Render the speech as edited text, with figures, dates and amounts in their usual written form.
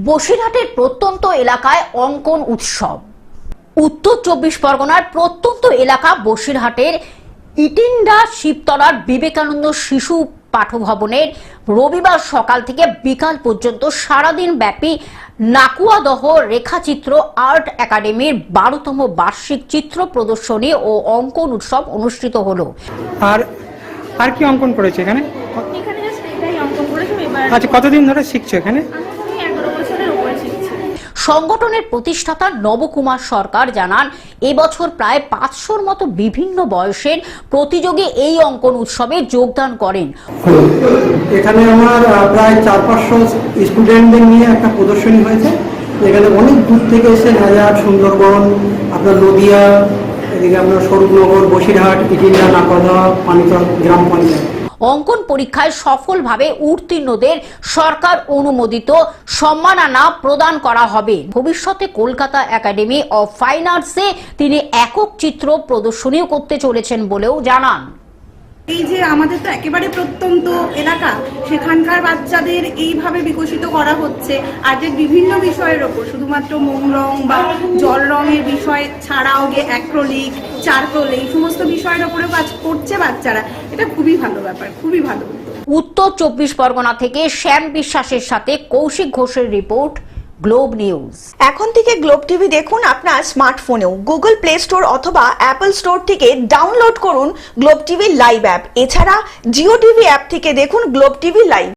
বসিরহাটের প্রত্যন্ত এলাকায় অঙ্কন উৎসব। উত্তর 24 পরগনার প্রত্যন্ত এলাকা বসিরহাটের ইটিন্ডা শিবতলার বিবেকানন্দ শিশু পাঠভবনের রবিবার সকাল থেকে বিকাল পর্যন্ত সারাদিন ব্যাপী নাকুয়াদহ রেখাচিত্র আর্ট একাডেমির 12তম বার্ষিক চিত্র প্রদর্শনী ও অঙ্কন উৎসব অনুষ্ঠিত হলো। আর কি অঙ্কন করেছে এখানে? এখানে জাস্ট এটাই অঙ্কন করেছি এবার। আচ্ছা, কতদিন ধরে শিখছো এখানে? আমি 11 বছরের উপরে শিখছি। সংগঠনের প্রতিষ্ঠাতা নবকুমার সরকার জানান, এবছর প্রায় 500-র মতো বিভিন্ন বয়সের প্রতিযোগী এই অঙ্কন উৎসবে যোগদান করেন। এখানে আমার প্রায় 400-500 স্টুডেন্টদের নিয়ে একটা প্রদর্শনী হয়েছে। এখানে অনেক দূর থেকে এসে নাজার, সুন্দরবন, আপনার নদিয়া, এদিকে আপনার স্বরূপনগর, বসিরহাট, ইটিন্ডা, নাকদা, পানিতল গ্রাম পঞ্চায়েত। অঙ্কন পরীক্ষায় সফলভাবে উত্তীর্ণদের সরকার অনুমোদিত সম্মাননা প্রদান করা হবে। ভবিষ্যতে কলকাতা একাডেমি অফ ফাইন আর্টসে তিনি একক চিত্র প্রদর্শনীও করতে চলেছেন বলেও জানান। এই যে আমাদের তো একেবারে প্রত্যন্ত এলাকা, সেখানকার বাচ্চাদের এইভাবে বিকশিত করা হচ্ছে আর্টের বিভিন্ন বিষয়ের ওপর, শুধুমাত্র মোম রং বা জল রঙের বিষয় ছাড়াও অ্যাক্রিলিক, চারকোল, এই সমস্ত বিষয়ের ওপরে কাজ করছে বাচ্চারা। এটা খুবই ভালো ব্যাপার, খুবই ভালো। উত্তর 24 পরগনা থেকে শ্যাম বিশ্বাসের সাথে কৌশিক ঘোষের রিপোর্ট, গ্লোব নিউজ। এখন থেকে গ্লোব টিভি দেখুন আপনার স্মার্টফোনেও। গুগল প্লে স্টোর অথবা অ্যাপল স্টোর থেকে ডাউনলোড করুন গ্লোব টিভি লাইভ অ্যাপ। এছাড়া জিও টিভি অ্যাপ থেকে দেখুন গ্লোব টিভি লাইভ।